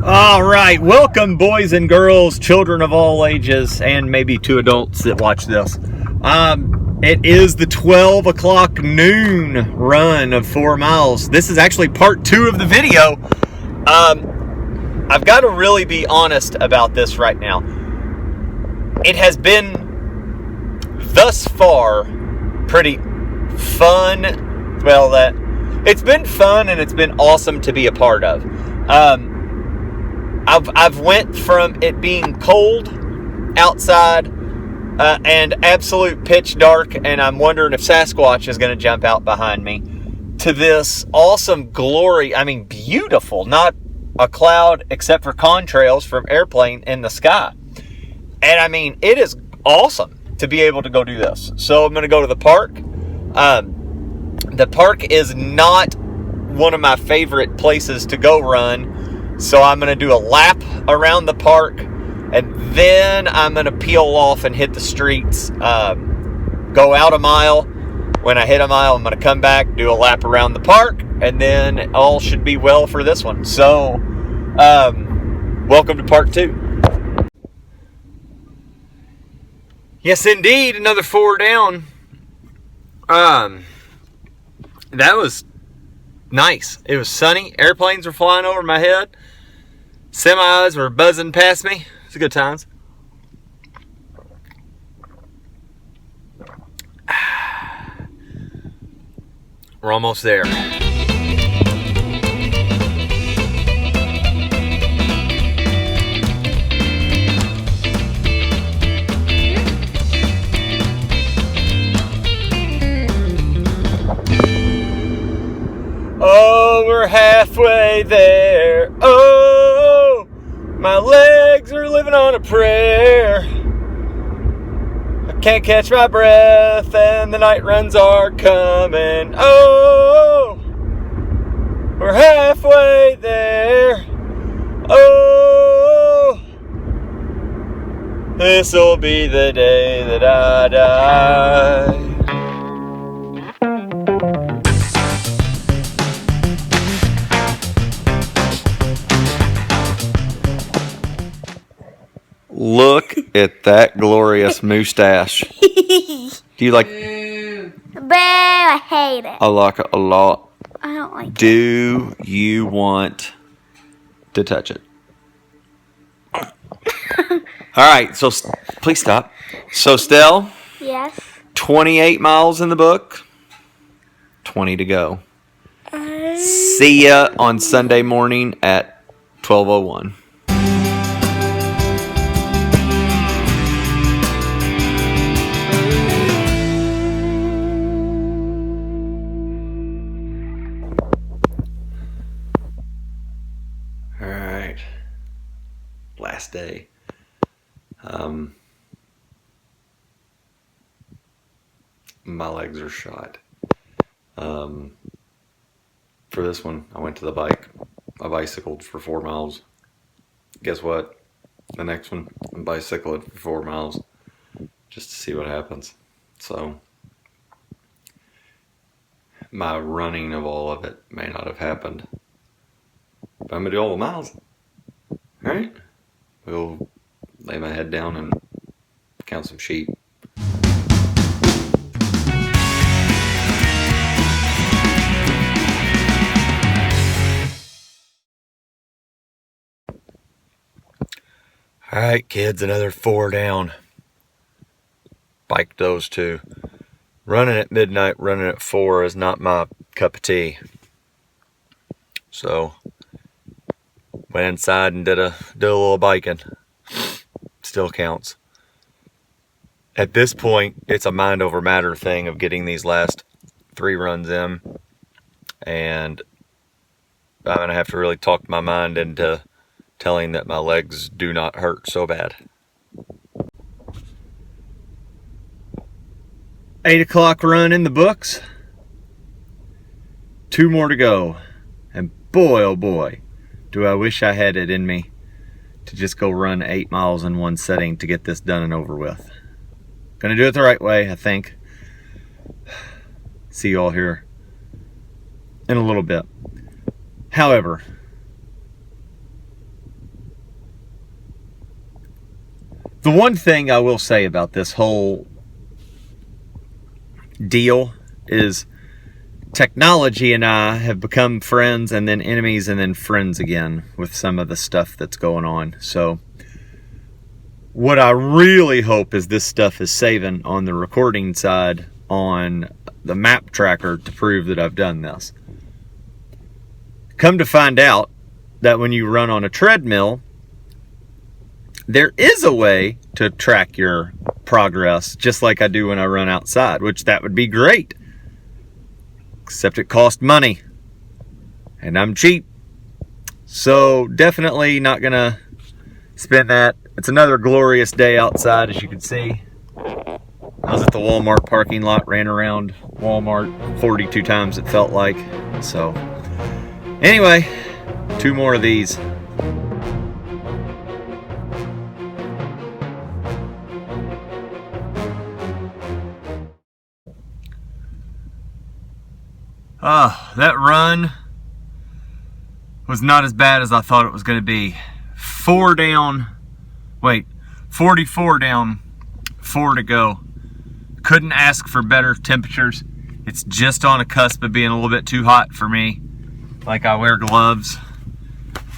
All right, welcome boys and girls, children of all ages, and maybe two adults that watch this. It is the 12 o'clock noon run of 4 miles. This is actually part 2 of the video. I've got to really be honest about this right now. It has been, thus far, pretty fun. Well, it's been fun and it's been awesome to be a part of. I've went from it being cold outside and absolute pitch dark, and I'm wondering if Sasquatch is going to jump out behind me, to this awesome glory. I mean, beautiful, not a cloud except for contrails from airplane in the sky. And I mean, it is awesome to be able to go do this. So I'm going to go to the park. The park is not one of my favorite places to go run. So I'm going to do a lap around the park, and then I'm going to peel off and hit the streets, go out a mile. When I hit a mile, I'm going to come back, do a lap around the park, and then all should be well for this one. So, welcome to part 2. Yes, indeed, another 4 down. That was nice. It was sunny. Airplanes were flying over my head. Semis were buzzing past me. It's good times. We're almost there. Oh, we're halfway there. Oh, my legs are living on a prayer. I can't catch my breath and the night runs are coming. Oh, we're halfway there. Oh, this'll be the day that I die. Look at that glorious mustache. Do you like it? I hate it. I like it a lot. I don't like it. Do you want to touch it? Alright, so please stop. So, Stell, Yes. 28 miles in the book, 20 to go. See ya on Sunday morning at 12:01. Alright, last day. My legs are shot. For this one, I went to the bike. I bicycled for 4 miles. Guess what? The next one, I bicycled for 4 miles just to see what happens. So, my running of all of it may not have happened. But I'm going to do all the miles. Alright? We'll lay my head down and count some sheep. Alright, kids, another 4 down. Biked those 2. Running at midnight, running at 4 is not my cup of tea. So, went inside and did a little biking. Still counts. At this point, it's a mind over matter thing of getting these last 3 runs in. And I'm going to have to really talk my mind into telling that my legs do not hurt so bad. 8 o'clock run in the books. 2 more to go. And boy, oh boy, do I wish I had it in me to just go run 8 miles in one setting to get this done and over with. Gonna do it the right way, I think. See you all here in a little bit. However, The one thing I will say about this whole deal is technology and I have become friends and then enemies and then friends again with some of the stuff that's going on. So what I really hope is this stuff is saving on the recording side on the map tracker to prove that I've done this. Come to find out that when you run on a treadmill, there is a way to track your progress just like I do when I run outside, which that would be great. Except it costs money. And I'm cheap. So definitely not gonna spend that. It's another glorious day outside, as you can see. I was at the Walmart parking lot, ran around Walmart 42 times it felt like. So anyway, 2 more of these. That run was not as bad as I thought it was going to be. 44 down, 4 to go. Couldn't ask for better temperatures. It's just on a cusp of being a little bit too hot for me. Like, I wear gloves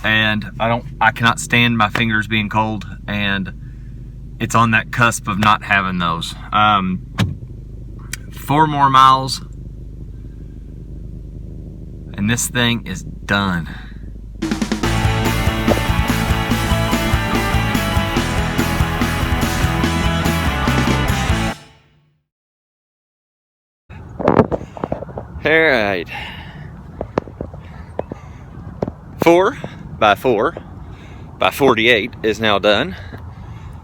and I cannot stand my fingers being cold, and it's on that cusp of not having those. 4 more miles and this thing is done. All right, 4x4x48 is now done.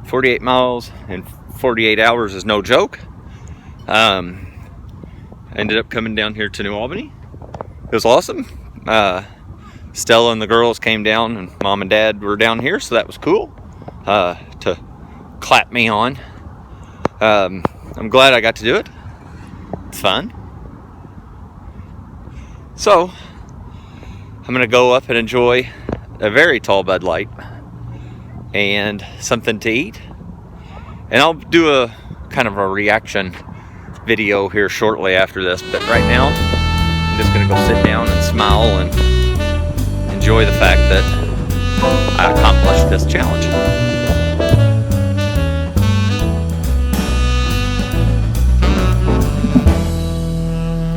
48 miles in 48 hours is no joke. Ended up coming down here to New Albany. It was awesome. Stella and the girls came down, and Mom and Dad were down here, so that was cool to clap me on. I'm glad I got to do it. It's fun. So I'm gonna go up and enjoy a very tall Bud Light and something to eat, and I'll do a kind of a reaction video here shortly after this, but right now I'm just gonna go sit down and smile and enjoy the fact that I accomplished this challenge.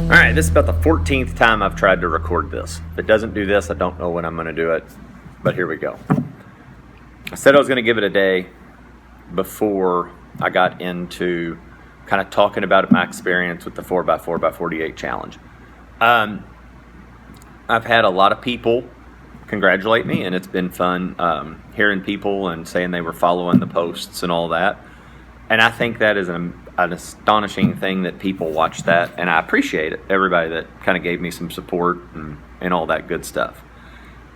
Alright, this is about the 14th time I've tried to record this. If it doesn't do this, I don't know when I'm going to do it, but here we go. I said I was going to give it a day before I got into kind of talking about my experience with the 4x4x48 challenge. I've had a lot of people congratulate me, and it's been fun hearing people and saying they were following the posts and all that. And I think that is an astonishing thing that people watch that, and I appreciate it. Everybody that kind of gave me some support and all that good stuff.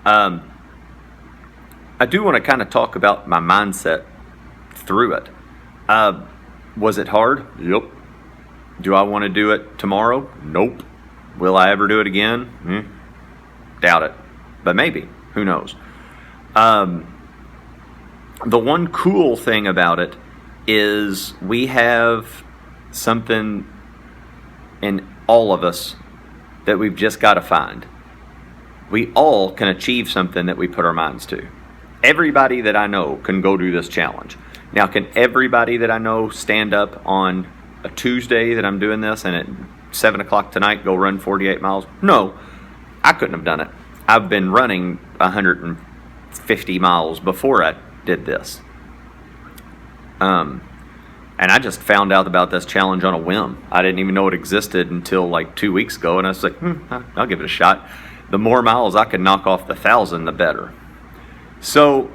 I do want to kind of talk about my mindset through it. Was it hard? Yep. Do I want to do it tomorrow? Nope. Will I ever do it again? Doubt it. But maybe. Who knows? The one cool thing about it is we have something in all of us that we've just got to find. We all can achieve something that we put our minds to. Everybody that I know can go do this challenge. Now, can everybody that I know stand up on a Tuesday that I'm doing this and at 7 o'clock tonight go run 48 miles? No, I couldn't have done it. I've been running 150 miles before I did this. And I just found out about this challenge on a whim. I didn't even know it existed until like 2 weeks ago, and I was like, I'll give it a shot. The more miles I can knock off the 1,000, the better. So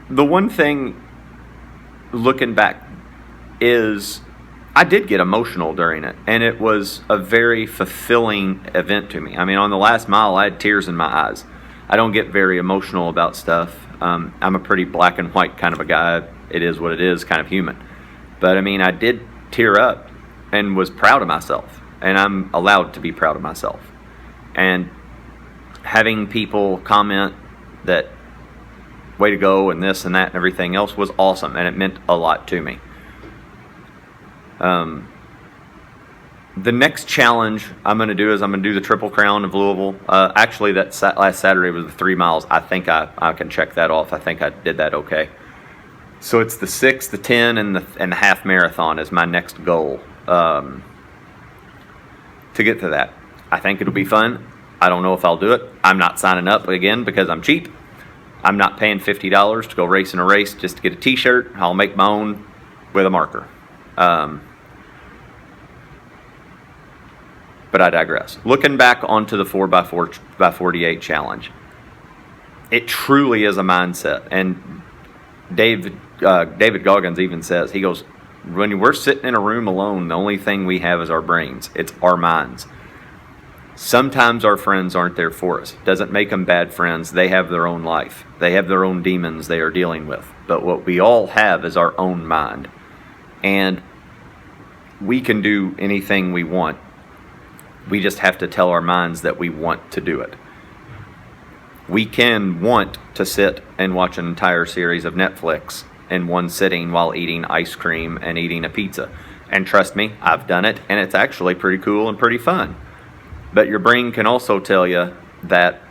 the one thing looking back is I did get emotional during it, and it was a very fulfilling event to me. I mean, on the last mile, I had tears in my eyes. I don't get very emotional about stuff. I'm a pretty black and white kind of a guy. It is what it is, kind of human. But I mean, I did tear up and was proud of myself, and I'm allowed to be proud of myself. And having people comment that way to go, and this and that and everything else was awesome, and it meant a lot to me. The next challenge I'm going to do is I'm going to do the Triple Crown of Louisville. Actually, that last Saturday was the 3 miles. I think I can check that off. I think I did that okay. So it's the 6, the 10, and the half marathon is my next goal to get to that. I think it'll be fun. I don't know if I'll do it. I'm not signing up again because I'm cheap. I'm not paying $50 to go race in a race just to get a t-shirt. I'll make my own with a marker. But I digress. Looking back onto the 4x4x48 challenge, it truly is a mindset. And David Goggins even says, he goes, when we're sitting in a room alone, the only thing we have is our brains. It's our minds. Sometimes our friends aren't there for us. Doesn't make them bad friends. They have their own life. They have their own demons they are dealing with. But what we all have is our own mind. And we can do anything we want. We just have to tell our minds that we want to do it. We can want to sit and watch an entire series of Netflix in one sitting while eating ice cream and eating a pizza. And trust me, I've done it, and it's actually pretty cool and pretty fun. But your brain can also tell you that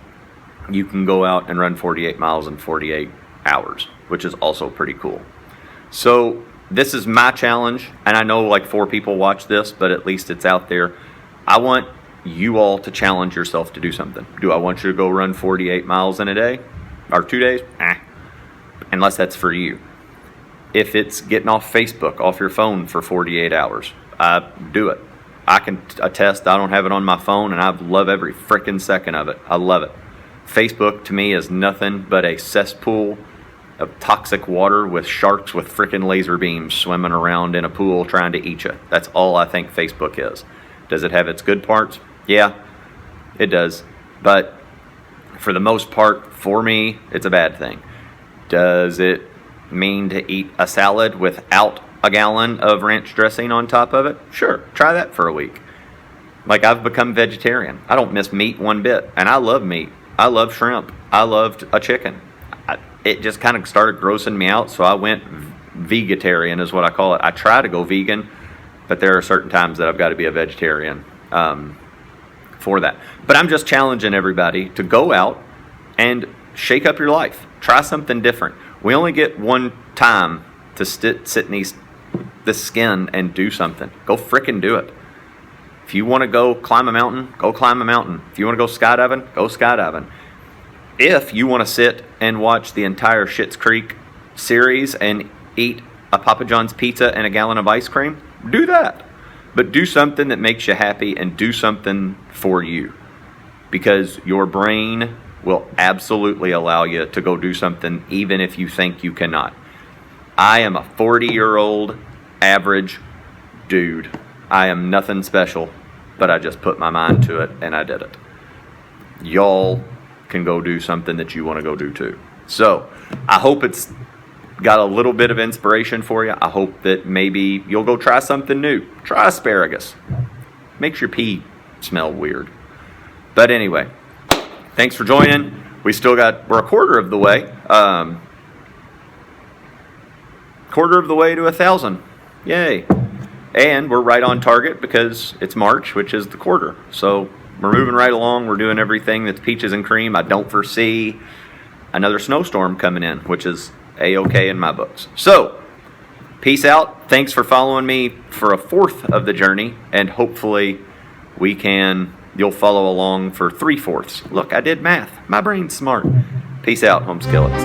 you can go out and run 48 miles in 48 hours, which is also pretty cool. So this is my challenge, and I know like 4 people watch this, but at least it's out there. I want you all to challenge yourself to do something. Do I want you to go run 48 miles in a day or 2 days? Unless that's for you. If it's getting off Facebook, off your phone for 48 hours, do it. I can attest I don't have it on my phone, and I love every freaking second of it. I love it. Facebook to me is nothing but a cesspool of toxic water with sharks with freaking laser beams swimming around in a pool trying to eat you. That's all I think Facebook is. Does it have its good parts? Yeah, it does. But for the most part, for me, it's a bad thing. Does it mean to eat a salad without a gallon of ranch dressing on top of it? Sure, try that for a week. Like, I've become vegetarian. I don't miss meat one bit, and I love meat. I love shrimp. I loved a chicken. It just kind of started grossing me out, so I went vegetarian is what I call it. I try to go vegan, but there are certain times that I've got to be a vegetarian for that. But I'm just challenging everybody to go out and shake up your life. Try something different. We only get one time to sit in the skin and do something. Go frickin' do it. If you want to go climb a mountain, go climb a mountain. If you want to go skydiving, go skydiving. If you want to sit and watch the entire Schitt's Creek series and eat a Papa John's pizza and a gallon of ice cream, do that. But do something that makes you happy, and do something for you. Because your brain will absolutely allow you to go do something even if you think you cannot. I am a 40-year-old average dude. I am nothing special, but I just put my mind to it and I did it. Y'all can go do something that you want to go do too. So I hope it's got a little bit of inspiration for you. I hope that maybe you'll go try something new. Try asparagus. Makes your pee smell weird. But anyway, thanks for joining. We're a quarter of the way. Quarter of the way to 1,000. Yay. And we're right on target because it's March, which is the quarter. So we're moving right along. We're doing everything that's peaches and cream. I don't foresee another snowstorm coming in, which is A-okay in my books. So, peace out. Thanks for following me for a fourth of the journey, and hopefully you'll follow along for 3/4. Look, I did math. My brain's smart. Peace out, home skillets.